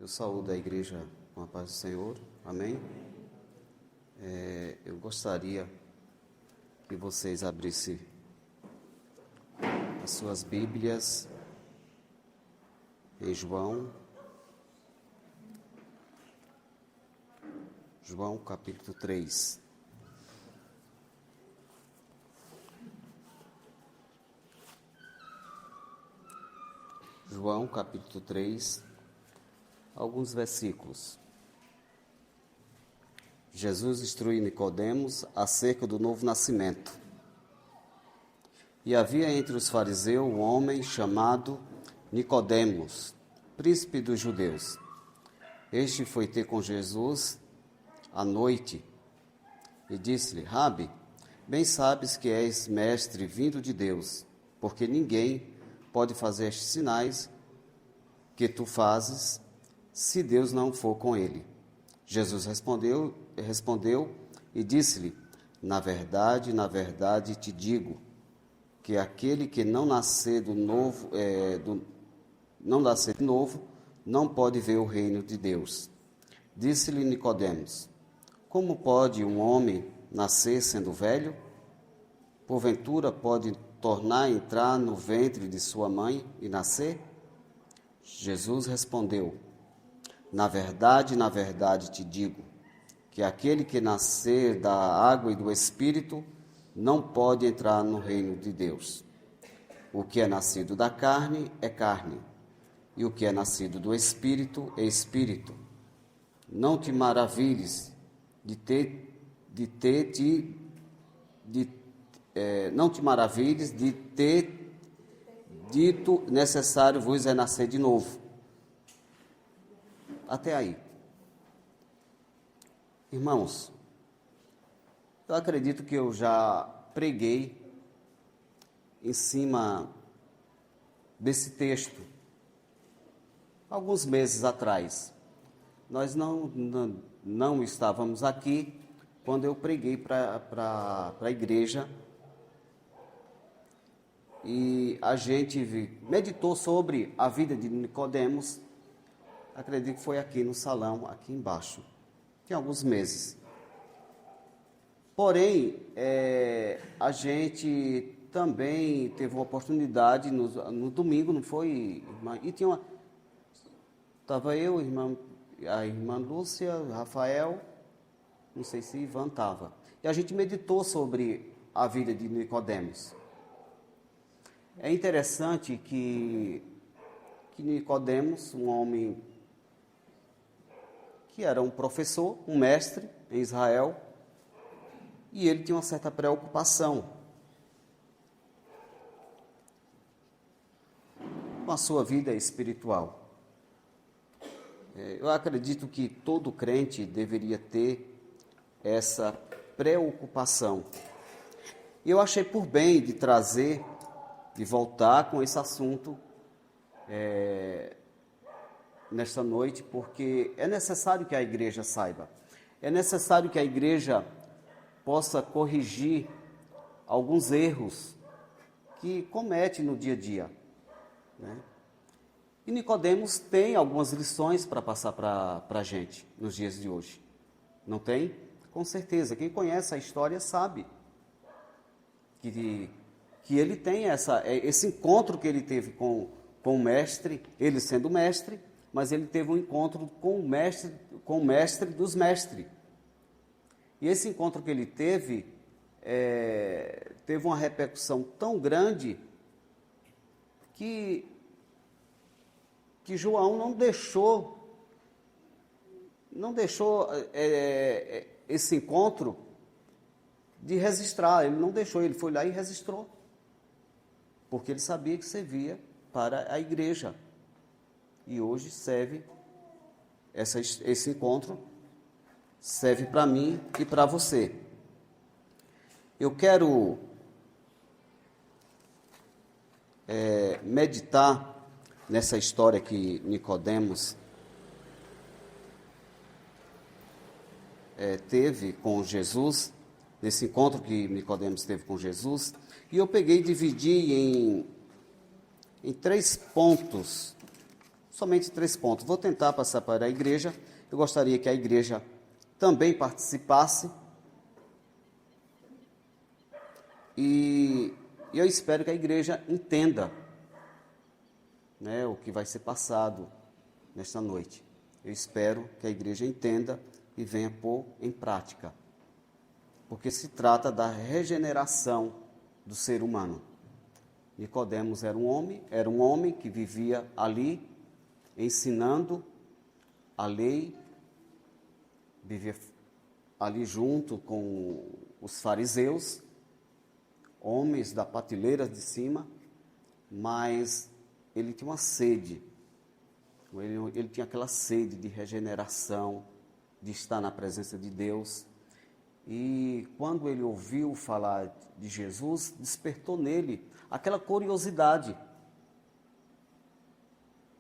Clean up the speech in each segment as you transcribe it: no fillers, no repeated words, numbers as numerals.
Eu saúdo a igreja com a paz do Senhor, amém? Eu gostaria que vocês abrissem as suas Bíblias em João capítulo 3. João capítulo 3, alguns versículos. Jesus instrui Nicodemos acerca do novo nascimento. E havia entre os fariseus um homem chamado Nicodemos, príncipe dos judeus. Este foi ter com Jesus à noite e disse-lhe: Rabi, bem sabes que és mestre vindo de Deus, porque ninguém pode fazer estes sinais que tu fazes, se Deus não for com ele. Jesus respondeu e disse-lhe: na verdade te digo, que aquele que não nascer de novo, não pode ver o reino de Deus. Disse-lhe Nicodemos: como pode um homem nascer sendo velho? Porventura pode tornar a entrar no ventre de sua mãe e nascer? Jesus respondeu: na verdade te digo, que aquele que nascer da água e do Espírito não pode entrar no reino de Deus. O que é nascido da carne é carne, e o que é nascido do Espírito é Espírito. Não te maravilhes não te maravilhes de ter dito: necessário vos é nascer de novo. Até aí. Irmãos, eu acredito que eu já preguei em cima desse texto alguns meses atrás. Nós não estávamos aqui quando eu preguei para a igreja e a gente meditou sobre a vida de Nicodemos. Acredito que foi aqui no salão, aqui embaixo, tem alguns meses. Porém, a gente também teve uma oportunidade no domingo, não foi, irmã? E estava eu, a irmã Lúcia, Rafael, não sei se Ivan estava. E a gente meditou sobre a vida de Nicodemos. É interessante que Nicodemos, um homem que era um professor, um mestre em Israel, e ele tinha uma certa preocupação com a sua vida espiritual. Eu acredito que todo crente deveria ter essa preocupação. E eu achei por bem de voltar com esse assunto nesta noite, porque é necessário que a igreja saiba, é necessário que a igreja possa corrigir alguns erros que comete no dia a dia, né? E Nicodemos tem algumas lições para passar para a gente nos dias de hoje, não tem? Com certeza, quem conhece a história sabe que ele tem esse encontro que ele teve com o mestre, ele sendo mestre, mas ele teve um encontro com o mestre dos mestres. E esse encontro que ele teve uma repercussão tão grande que João não deixou esse encontro de registrar. Ele não deixou, ele foi lá e registrou, porque ele sabia que servia para a igreja. E hoje esse encontro serve para mim e para você. Eu quero meditar nessa história que Nicodemos teve com Jesus, nesse encontro que Nicodemos teve com Jesus, e eu peguei e dividi em 3 pontos somente 3 pontos. Vou tentar passar para a igreja. Eu gostaria que a igreja também participasse. E eu espero que a igreja entenda, né, o que vai ser passado nesta noite. Eu espero que a igreja entenda e venha pôr em prática. Porque se trata da regeneração do ser humano. Nicodemos era um homem que vivia ali, ensinando a lei, vivia ali junto com os fariseus, homens da prateleira de cima, mas ele tinha uma sede, ele tinha aquela sede de regeneração, de estar na presença de Deus. E quando ele ouviu falar de Jesus, despertou nele aquela curiosidade.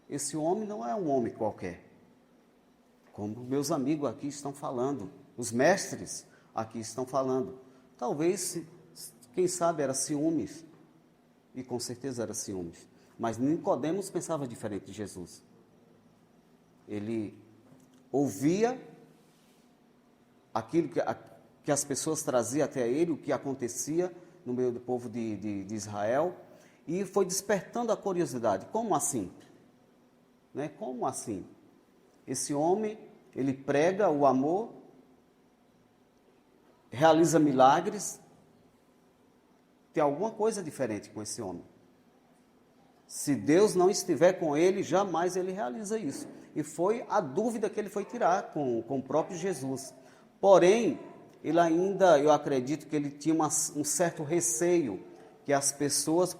Esse homem não é um homem qualquer, como meus amigos aqui estão falando, os mestres aqui estão falando. Talvez, quem sabe, era ciúmes, e com certeza era ciúmes. Mas Nicodemos pensava diferente de Jesus. Ele ouvia aquilo que as pessoas traziam até ele, o que acontecia no meio do povo de Israel, e foi despertando a curiosidade. Como assim? Né? Como assim? Esse homem, ele prega o amor, realiza milagres, tem alguma coisa diferente com esse homem. Se Deus não estiver com ele, jamais ele realiza isso. E foi a dúvida que ele foi tirar com o próprio Jesus. Porém, ele ainda, eu acredito que ele tinha um certo receio, que as pessoas,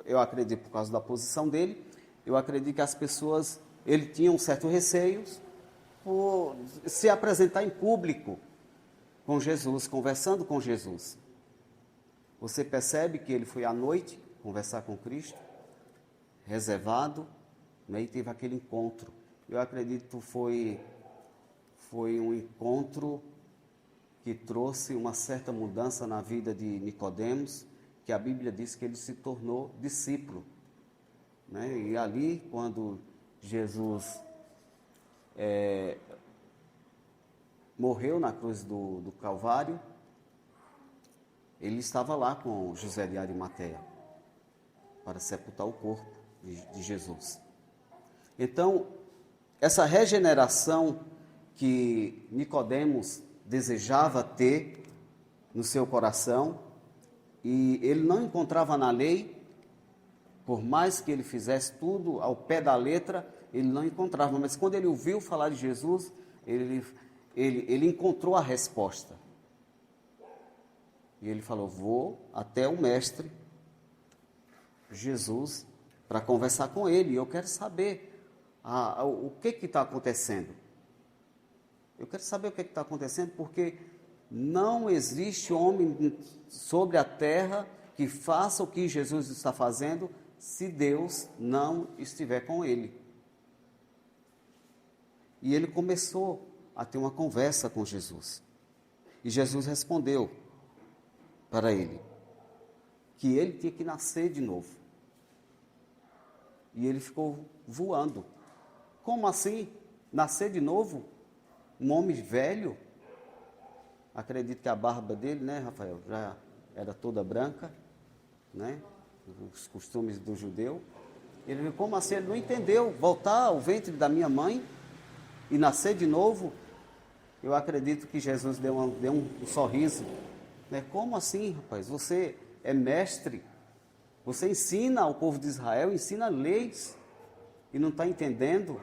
eu acredito por causa da posição dele, eu acredito que as pessoas, ele tinha um certo receio por se apresentar em público com Jesus, conversando com Jesus. Você percebe que ele foi à noite conversar com Cristo, reservado, né, e teve aquele encontro. Eu acredito que foi um encontro que trouxe uma certa mudança na vida de Nicodemos, que a Bíblia diz que ele se tornou discípulo. Né? E ali, quando Jesus morreu na cruz do Calvário, ele estava lá com José de Arimateia para sepultar o corpo de Jesus. Então, essa regeneração que Nicodemos desejava ter no seu coração, e ele não encontrava na lei, por mais que ele fizesse tudo ao pé da letra, ele não encontrava. Mas quando ele ouviu falar de Jesus, ele encontrou a resposta. E ele falou: vou até o mestre Jesus para conversar com ele. Eu quero saber o que está acontecendo. Eu quero saber o que está acontecendo, porque não existe homem sobre a terra que faça o que Jesus está fazendo se Deus não estiver com ele. E ele começou a ter uma conversa com Jesus. E Jesus respondeu para ele que ele tinha que nascer de novo. E ele ficou voando. Como assim? Nascer de novo? Um homem velho? Acredito que a barba dele, né, Rafael, já era toda branca, né? Os costumes do judeu. Ele viu, como assim? Ele não entendeu. Voltar ao ventre da minha mãe e nascer de novo? Eu acredito que Jesus deu um sorriso. Né? Como assim, rapaz? Você é mestre. Você ensina ao povo de Israel, ensina leis. E não está entendendo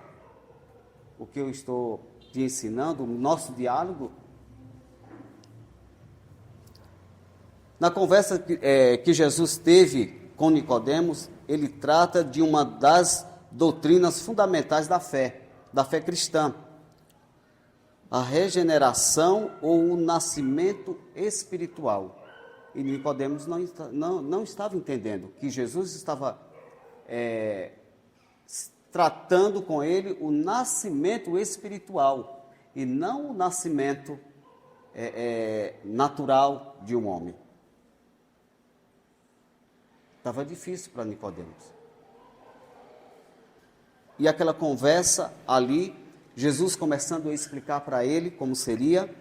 o que eu estou te ensinando, o nosso diálogo? Na conversa que Jesus teve com Nicodemos, ele trata de uma das doutrinas fundamentais da fé cristã. A regeneração ou o nascimento espiritual. E Nicodemos não estava entendendo que Jesus estava tratando com ele o nascimento espiritual e não o nascimento natural de um homem. Estava difícil para Nicodemos. e aquela conversa ali, Jesus começando a explicar para ele como seria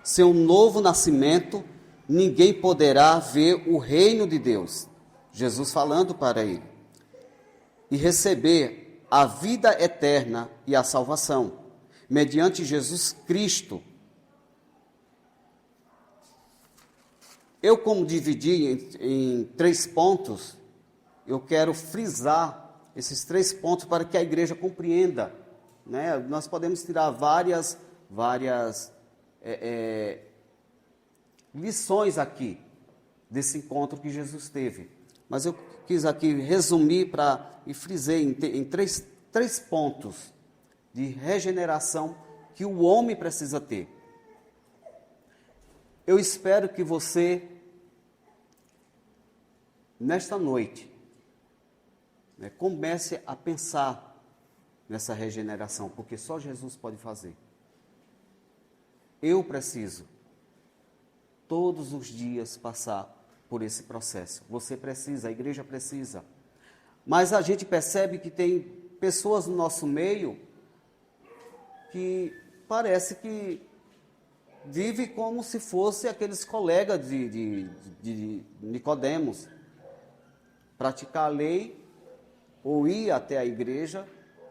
seu novo nascimento, ninguém poderá ver o reino de Deus. Jesus falando para ele. E receber a vida eterna e a salvação, mediante Jesus Cristo. Eu, como dividi em 3 pontos, eu quero frisar esses 3 pontos para que a igreja compreenda, né? Nós podemos tirar várias lições aqui desse encontro que Jesus teve. Mas eu quis aqui resumir e frisei em três pontos de regeneração que o homem precisa ter. Eu espero que você, nesta noite, comece a pensar nessa regeneração, porque só Jesus pode fazer. Eu preciso, todos os dias, passar por esse processo. Você precisa, a igreja precisa. Mas a gente percebe que tem pessoas no nosso meio que parece que vive como se fosse aqueles colegas de Nicodemos. Praticar a lei ou ir até a igreja,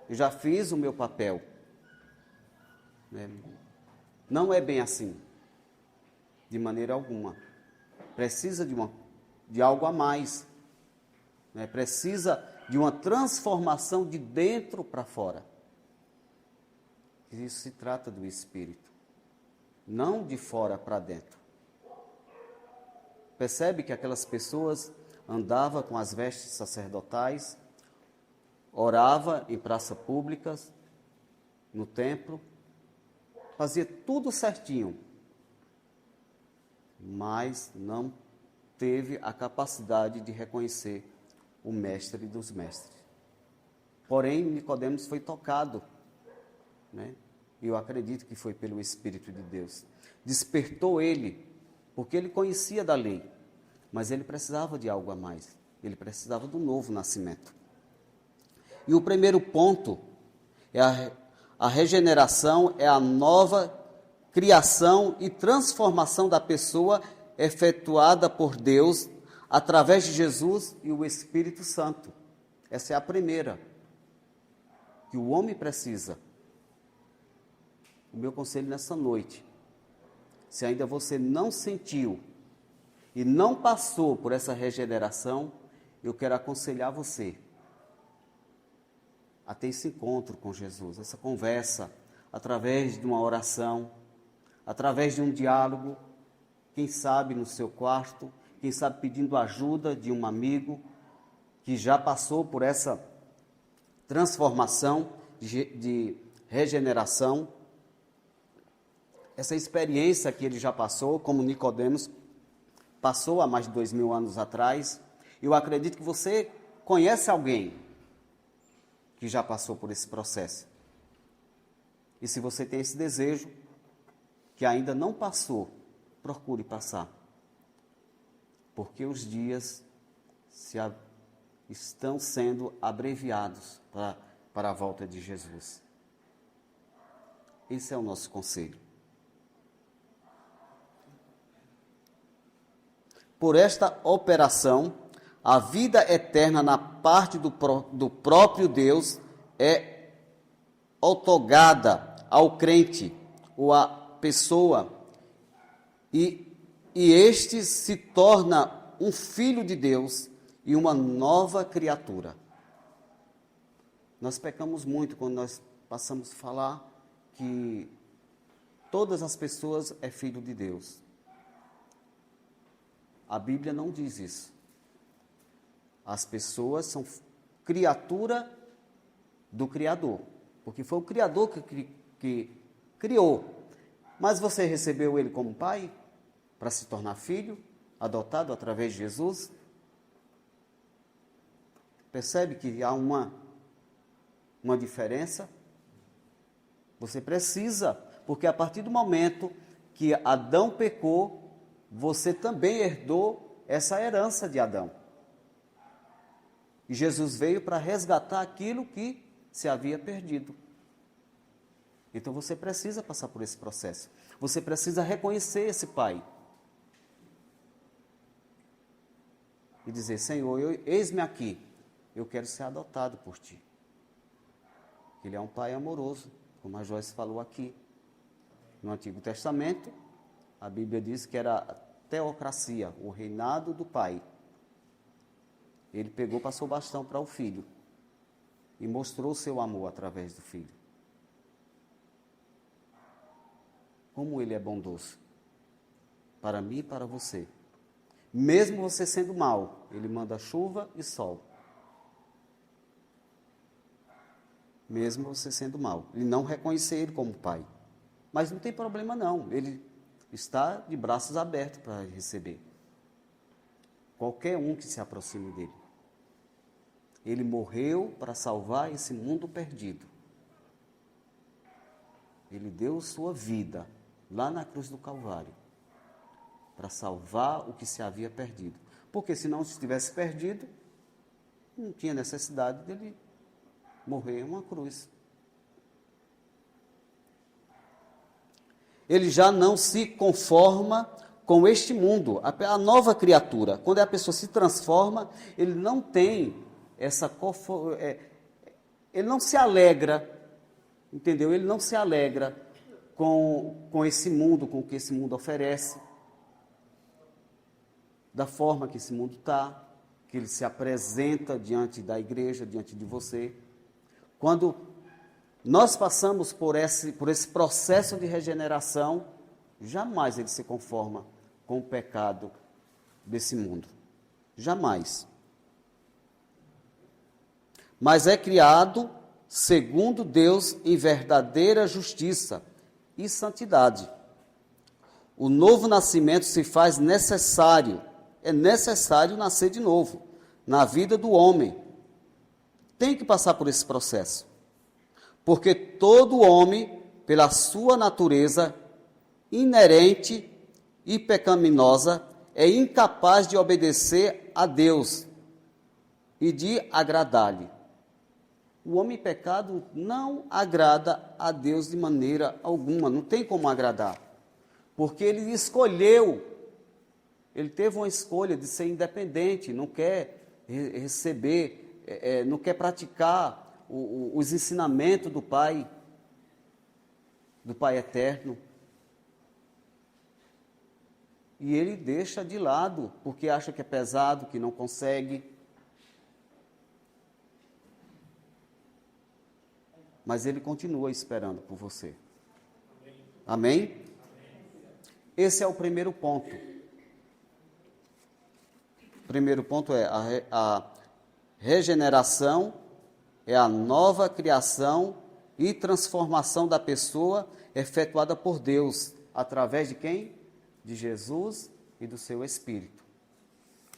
eu já fiz o meu papel. Não é bem assim, de maneira alguma. Precisa de algo a mais. Precisa de uma transformação de dentro para fora. Isso se trata do Espírito, não de fora para dentro. Percebe que aquelas pessoas andavam com as vestes sacerdotais, orava em praças públicas, no templo, fazia tudo certinho, mas não teve a capacidade de reconhecer o mestre dos mestres. Porém, Nicodemos foi tocado, e eu acredito que foi pelo Espírito de Deus. Despertou ele, porque ele conhecia da lei, mas ele precisava de algo a mais. Ele precisava do novo nascimento. E o primeiro ponto é a regeneração, é a nova criação e transformação da pessoa efetuada por Deus através de Jesus e o Espírito Santo. Essa é a primeira que o homem precisa. O meu conselho nessa noite, se ainda você não sentiu e não passou por essa regeneração, eu quero aconselhar você a ter esse encontro com Jesus, essa conversa, através de uma oração, através de um diálogo, quem sabe no seu quarto, quem sabe pedindo ajuda de um amigo que já passou por essa transformação de regeneração, essa experiência que ele já passou, como Nicodemos passou há mais de 2000 anos atrás. Eu acredito que você conhece alguém que já passou por esse processo. E se você tem esse desejo, que ainda não passou, procure passar. Porque os dias estão sendo abreviados para a volta de Jesus. Esse é o nosso conselho. Por esta operação, a vida eterna na parte do próprio Deus é outorgada ao crente ou à pessoa, e este se torna um filho de Deus e uma nova criatura. Nós pecamos muito quando nós passamos a falar que todas as pessoas é filho de Deus. A Bíblia não diz isso. As pessoas são criatura do Criador, porque foi o Criador que criou. Mas você recebeu ele como pai, para se tornar filho, adotado através de Jesus? Percebe que há uma diferença? Você precisa, porque a partir do momento que Adão pecou, você também herdou essa herança de Adão. E Jesus veio para resgatar aquilo que se havia perdido. Então você precisa passar por esse processo. Você precisa reconhecer esse pai. E dizer, Senhor, eis-me aqui, eu quero ser adotado por ti. Ele é um pai amoroso, como a Joyce falou aqui. No Antigo Testamento, a Bíblia diz que era a teocracia, o reinado do pai. Ele pegou, passou o bastão para o filho e mostrou o seu amor através do filho. Como ele é bondoso para mim e para você. Mesmo você sendo mau, ele manda chuva e sol. Mesmo você sendo mau. E não reconhecer ele como pai. Mas não tem problema não. Ele está de braços abertos para receber qualquer um que se aproxime dele. Ele morreu para salvar esse mundo perdido. Ele deu sua vida lá na cruz do Calvário para salvar o que se havia perdido. Porque se não estivesse perdido, não tinha necessidade dele morrer em uma cruz. Ele já não se conforma com este mundo, a nova criatura. Quando a pessoa se transforma, ele não tem ele não se alegra, entendeu? Ele não se alegra com esse mundo, com o que esse mundo oferece, da forma que esse mundo está, que ele se apresenta diante da igreja, diante de você. Quando nós passamos por esse processo de regeneração, jamais ele se conforma com o pecado desse mundo. Jamais. Mas é criado segundo Deus em verdadeira justiça e santidade. O novo nascimento se faz necessário. É necessário nascer de novo na vida do homem. Tem que passar por esse processo. Porque todo homem, pela sua natureza inerente e pecaminosa, é incapaz de obedecer a Deus e de agradar-lhe. O homem pecado não agrada a Deus de maneira alguma, não tem como agradar. Porque ele escolheu, ele teve uma escolha de ser independente, não quer receber, não quer praticar os ensinamentos do Pai eterno. E ele deixa de lado, porque acha que é pesado, que não consegue. Mas ele continua esperando por você. Amém? Esse é o primeiro ponto. O primeiro ponto é a regeneração, é a nova criação e transformação da pessoa efetuada por Deus. Através de quem? De Jesus e do seu Espírito.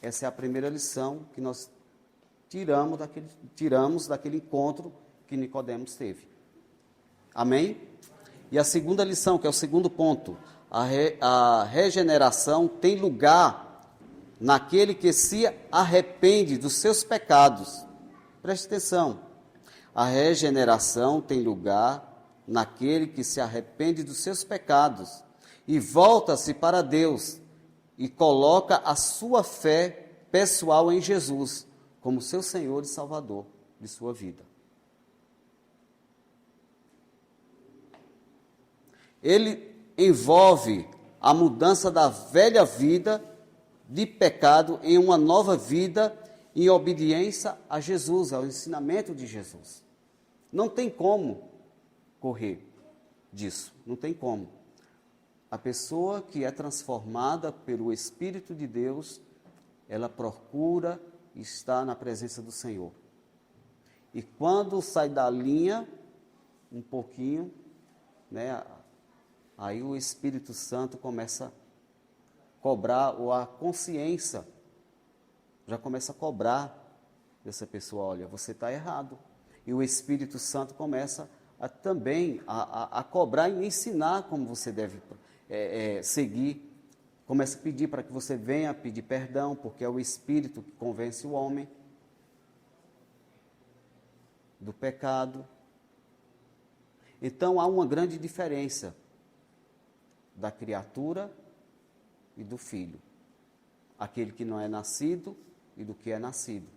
Essa é a primeira lição que nós tiramos daquele encontro que Nicodemos teve. Amém? E a segunda lição, que é o segundo ponto, a regeneração tem lugar naquele que se arrepende dos seus pecados. Preste atenção. A regeneração tem lugar naquele que se arrepende dos seus pecados e volta-se para Deus e coloca a sua fé pessoal em Jesus como seu Senhor e Salvador de sua vida. Ele envolve a mudança da velha vida de pecado em uma nova vida em obediência a Jesus, ao ensinamento de Jesus. Não tem como correr disso, não tem como. A pessoa que é transformada pelo Espírito de Deus, ela procura estar na presença do Senhor. E quando sai da linha, um pouquinho, né, aí o Espírito Santo começa a cobrar, ou a consciência já começa a cobrar dessa pessoa, olha, você está errado. E o Espírito Santo começa também a cobrar e ensinar como você deve seguir. Começa a pedir para que você venha pedir perdão, porque é o Espírito que convence o homem do pecado. Então há uma grande diferença da criatura e do filho. Aquele que não é nascido e do que é nascido.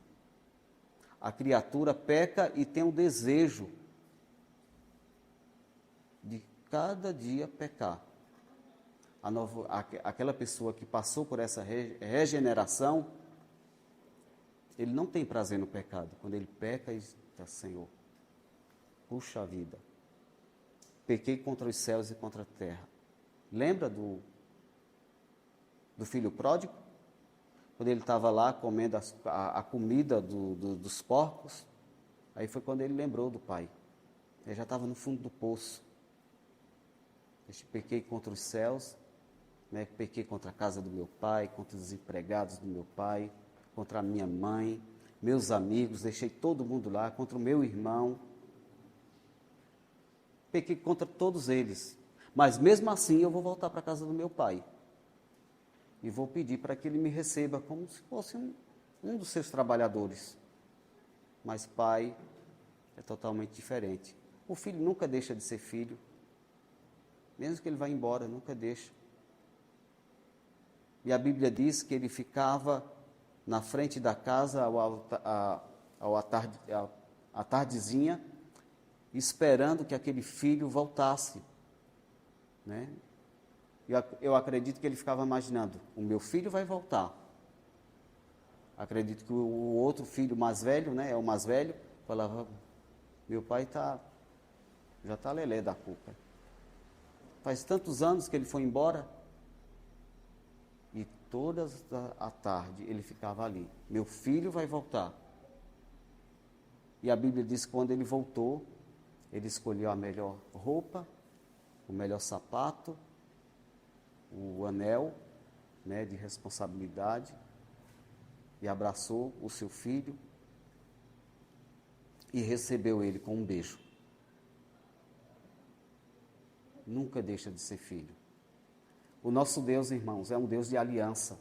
A criatura peca e tem o desejo de cada dia pecar. Aquela pessoa que passou por essa regeneração, ele não tem prazer no pecado. Quando ele peca, ele diz, Senhor, puxa vida, pequei contra os céus e contra a terra. Lembra do filho pródigo? Quando ele estava lá comendo a comida dos porcos, aí foi quando ele lembrou do pai. Ele já estava no fundo do poço. Eu pequei contra os céus, né? Pequei contra a casa do meu pai, contra os empregados do meu pai, contra a minha mãe, meus amigos, deixei todo mundo lá, contra o meu irmão. Pequei contra todos eles. Mas mesmo assim eu vou voltar para a casa do meu pai. E vou pedir para que ele me receba como se fosse um dos seus trabalhadores. Mas pai é totalmente diferente. O filho nunca deixa de ser filho. Mesmo que ele vá embora, nunca deixa. E a Bíblia diz que ele ficava na frente da casa à tardezinha, esperando que aquele filho voltasse, né? Eu acredito que ele ficava imaginando, o meu filho vai voltar. Acredito que o outro filho mais velho, né, é o mais velho, falava, meu pai já está lelé da culpa. Faz tantos anos que ele foi embora, e toda a tarde ele ficava ali, meu filho vai voltar. E a Bíblia diz que quando ele voltou, ele escolheu a melhor roupa, o melhor sapato, o anel, né, de responsabilidade, e abraçou o seu filho e recebeu ele com um beijo. Nunca deixa de ser filho. O nosso Deus, irmãos, é um Deus de aliança.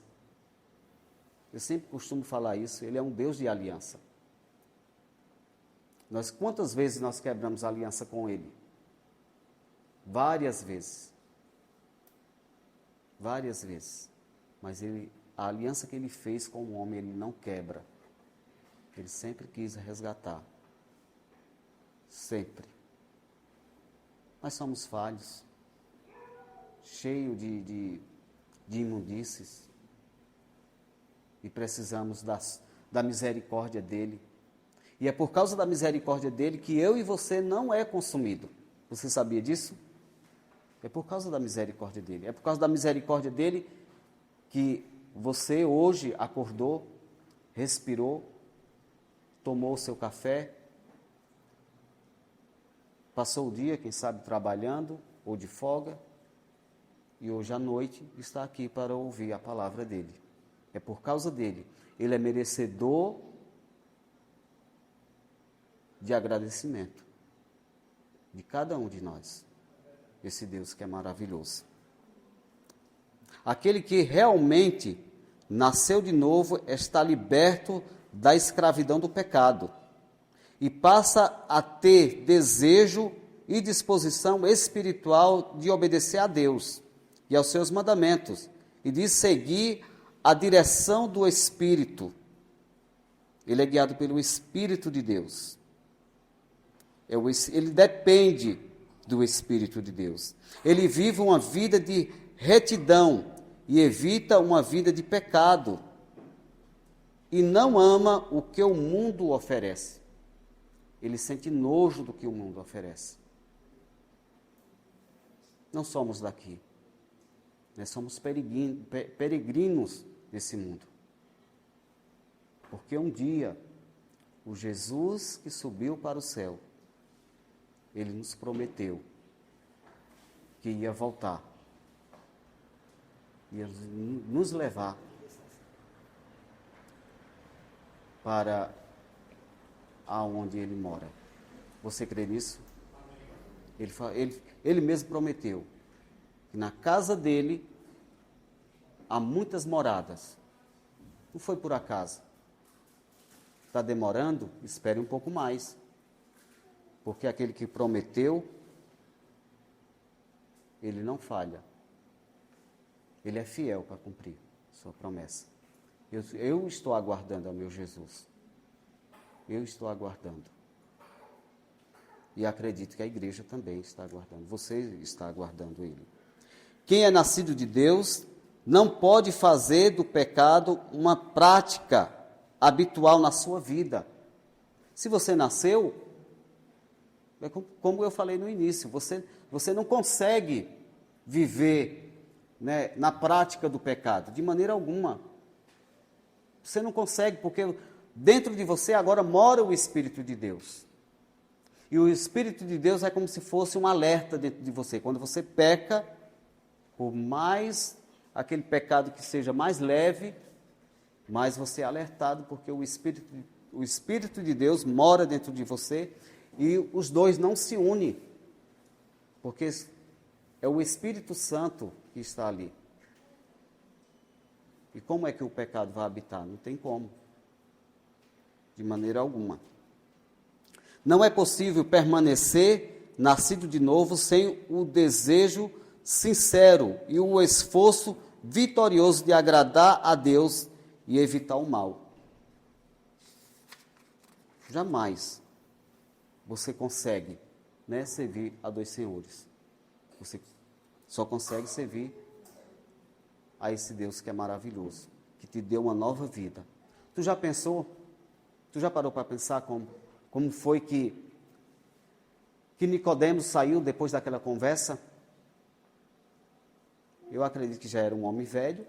Eu sempre costumo falar isso, ele é um Deus de aliança. Quantas vezes nós quebramos aliança com ele? Várias vezes. Várias vezes. Mas a aliança que ele fez com o homem, ele não quebra. Ele sempre quis resgatar. Sempre. Nós somos falhos, cheios de imundícies. E precisamos da misericórdia dele. E é por causa da misericórdia dele que eu e você não é consumido. Você sabia disso? É por causa da misericórdia dele. É por causa da misericórdia dele que você hoje acordou, respirou, tomou o seu café, passou o dia, quem sabe, trabalhando ou de folga, e hoje à noite está aqui para ouvir a palavra dele. É por causa dele. Ele é merecedor de agradecimento de cada um de nós. Esse Deus que é maravilhoso. Aquele que realmente nasceu de novo está liberto da escravidão do pecado e passa a ter desejo e disposição espiritual de obedecer a Deus e aos seus mandamentos e de seguir a direção do Espírito. Ele é guiado pelo Espírito de Deus. Ele depende do Espírito de Deus. Ele vive uma vida de retidão e evita uma vida de pecado. E não ama o que o mundo oferece. Ele sente nojo do que o mundo oferece. Não somos daqui. Nós somos peregrinos desse mundo. Porque um dia, o Jesus que subiu para o céu, ele nos prometeu que ia voltar, ia nos levar para aonde ele mora. Você crê nisso? Ele mesmo prometeu que na casa dele há muitas moradas. Não foi por acaso. Está demorando? Espere um pouco mais. Porque aquele que prometeu, Ele não falha. Ele é fiel para cumprir sua promessa. Eu estou aguardando ao meu Jesus. Eu estou aguardando. E acredito que a igreja também está aguardando. Você está aguardando Ele. Quem é nascido de Deus não pode fazer do pecado uma prática habitual na sua vida. Se você nasceu, é como eu falei no início, você não consegue viver, né, na prática do pecado, de maneira alguma. Você não consegue, porque dentro de você agora mora o Espírito de Deus. E o Espírito de Deus é como se fosse um alerta dentro de você. Quando você peca, por mais aquele pecado que seja mais leve, mais você é alertado, porque o Espírito de Deus mora dentro de você e os dois não se unem, porque é o Espírito Santo que está ali. E como é que o pecado vai habitar? Não tem como, de maneira alguma. Não é possível permanecer nascido de novo sem o desejo sincero e o esforço vitorioso de agradar a Deus e evitar o mal. Jamais você consegue, né, servir a dois senhores. Você só consegue servir a esse Deus que é maravilhoso, que te deu uma nova vida. Tu já pensou? Tu já parou para pensar como foi que Nicodemos saiu depois daquela conversa? Eu acredito que já era um homem velho,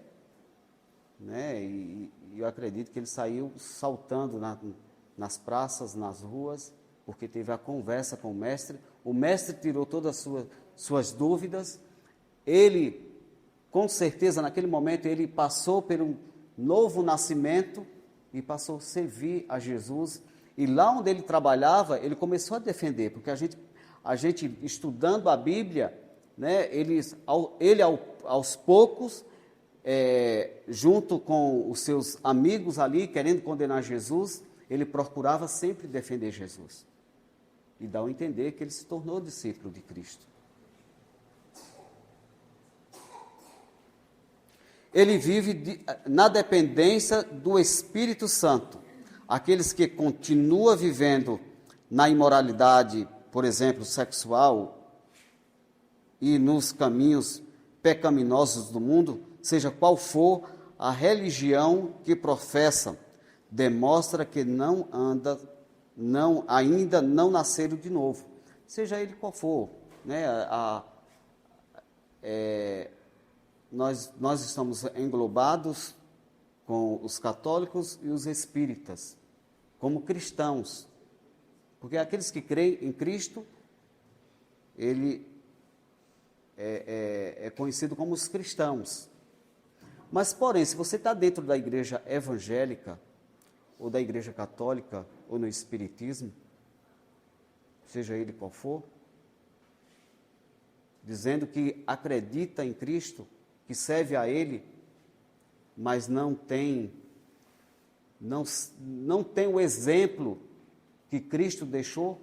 né? E eu acredito que ele saiu saltando nas praças, nas ruas, porque teve a conversa com o mestre tirou todas as suas dúvidas, ele, com certeza, naquele momento, ele passou por um novo nascimento e passou a servir a Jesus, e lá onde ele trabalhava, ele começou a defender, porque a gente estudando a Bíblia, né, ele aos poucos, junto com os seus amigos ali, querendo condenar Jesus, ele procurava sempre defender Jesus. E dá a entender que ele se tornou discípulo de Cristo. Ele vive na dependência do Espírito Santo. Aqueles que continuam vivendo na imoralidade, por exemplo, sexual, e nos caminhos pecaminosos do mundo, seja qual for a religião que professa, demonstra que ainda não nasceram de novo, seja ele qual for, né? Nós estamos englobados com os católicos e os espíritas, como cristãos, porque aqueles que creem em Cristo, ele é conhecido como os cristãos. Mas, porém, se você está dentro da igreja evangélica, ou da igreja católica, ou no espiritismo, seja ele qual for, dizendo que acredita em Cristo, que serve a Ele, mas não tem o exemplo que Cristo deixou,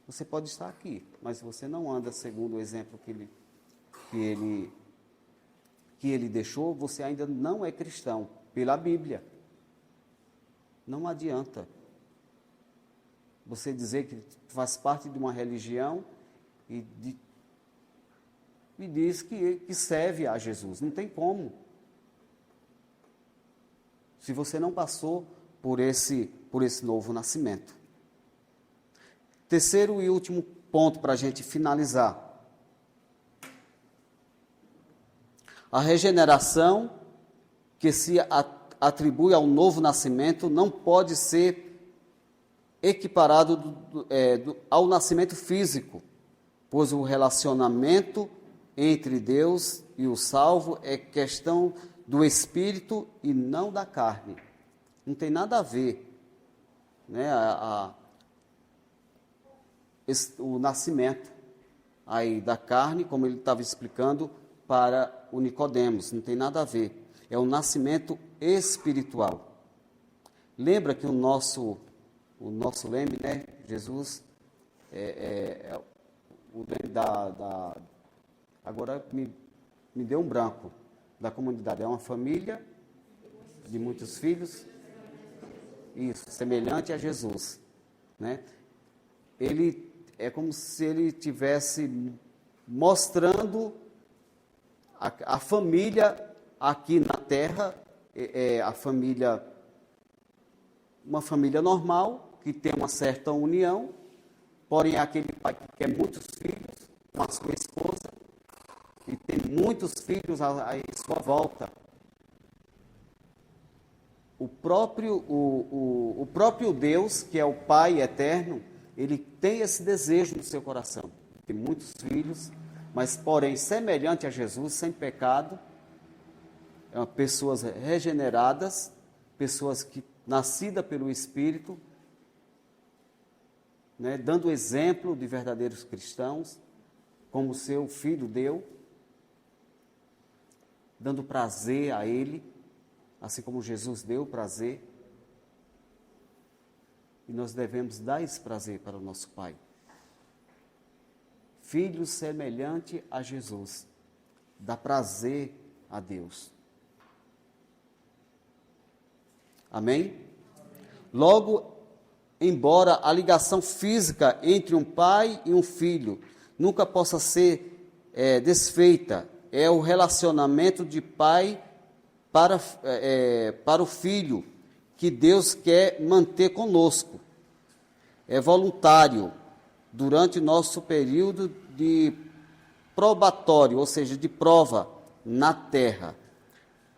você pode estar aqui, mas se você não anda segundo o exemplo que ele deixou, você ainda não é cristão, pela Bíblia. Não adianta você dizer que faz parte de uma religião e diz que serve a Jesus. Não tem como. Se você não passou por esse novo nascimento. Terceiro e último ponto para a gente finalizar. A regeneração que se atribui ao novo nascimento não pode ser equiparado ao nascimento físico, pois o relacionamento entre Deus e o salvo é questão do espírito e não da carne. Não tem nada a ver, né, o nascimento aí da carne, como ele estava explicando para o Nicodemos, não tem nada a ver. É o nascimento espiritual. Lembra que o nosso leme, né, Jesus, o leme Agora me deu um branco da comunidade. É uma família de muitos filhos. Isso, semelhante a Jesus, né? Ele é como se ele estivesse mostrando a família aqui na Terra, a família, uma família normal, que tem uma certa união, porém aquele pai que quer muitos filhos, com a sua esposa, e tem muitos filhos à sua volta. O próprio Deus, que é o Pai eterno, ele tem esse desejo no seu coração. Tem muitos filhos, mas porém semelhante a Jesus, sem pecado, pessoas regeneradas, pessoas que nascidas pelo Espírito, né, dando exemplo de verdadeiros cristãos, como seu filho deu, dando prazer a ele, assim como Jesus deu prazer. E nós devemos dar esse prazer para o nosso Pai. Filho semelhante a Jesus, dá prazer a Deus. Amém? Logo, embora a ligação física entre um pai e um filho nunca possa ser desfeita, é o relacionamento de pai para o filho que Deus quer manter conosco. É voluntário durante nosso período de probatório, ou seja, de prova na terra.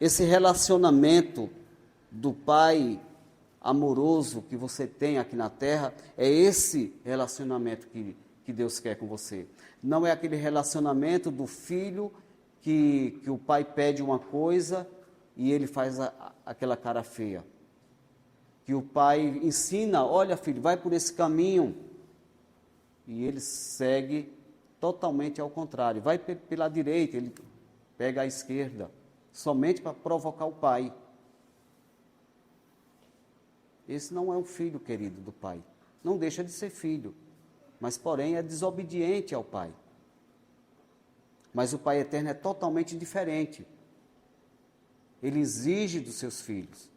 Esse relacionamento do pai amoroso que você tem aqui na terra, é esse relacionamento que Deus quer com você. Não é aquele relacionamento do filho que o pai pede uma coisa e ele faz aquela cara feia. Que o pai ensina, olha filho, vai por esse caminho. E ele segue totalmente ao contrário. Vai pela direita, ele pega a esquerda, somente para provocar o pai. Esse não é um filho querido do pai. Não deixa de ser filho, mas porém é desobediente ao pai. Mas o Pai Eterno é totalmente diferente. Ele exige dos seus filhos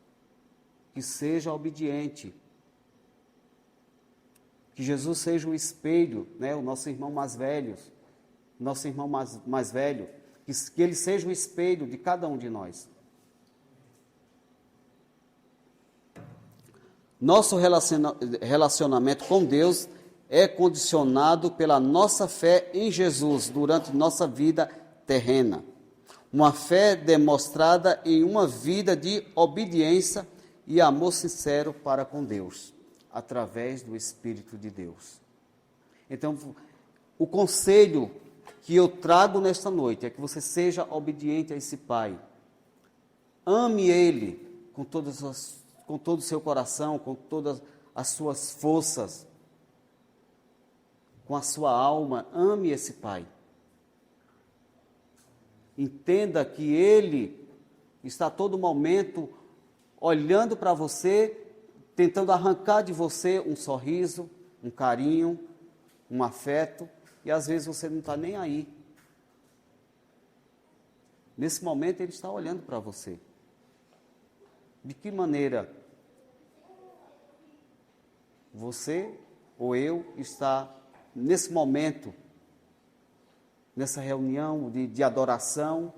que seja obediente. Que Jesus seja o espelho, né, o nosso irmão mais velho, que ele seja o espelho de cada um de nós. Nosso relacionamento com Deus é condicionado pela nossa fé em Jesus durante nossa vida terrena. Uma fé demonstrada em uma vida de obediência e amor sincero para com Deus, através do Espírito de Deus. Então, o conselho que eu trago nesta noite é que você seja obediente a esse Pai. Ame Ele com todo o seu coração, com todas as suas forças, com a sua alma. Ame esse Pai. Entenda que Ele está a todo momento olhando para você, tentando arrancar de você um sorriso, um carinho, um afeto, e às vezes você não está nem aí. Nesse momento Ele está olhando para você. De que maneira você ou eu está nesse momento, nessa reunião de adoração,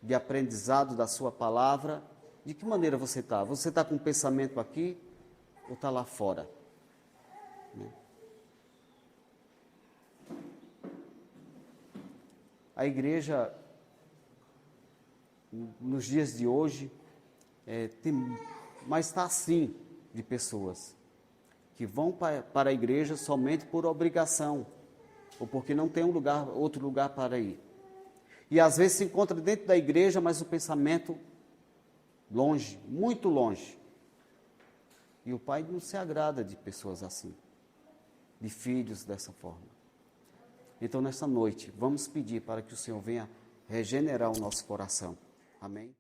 de aprendizado da sua palavra? De que maneira você está? Você está com o pensamento aqui ou está lá fora? A igreja, nos dias de hoje, mas está assim de pessoas que vão para a igreja somente por obrigação, ou porque não tem outro lugar para ir. E às vezes se encontra dentro da igreja, mas o pensamento longe, muito longe. E o Pai não se agrada de pessoas assim, de filhos dessa forma. Então, nesta noite, vamos pedir para que o Senhor venha regenerar o nosso coração. Amém?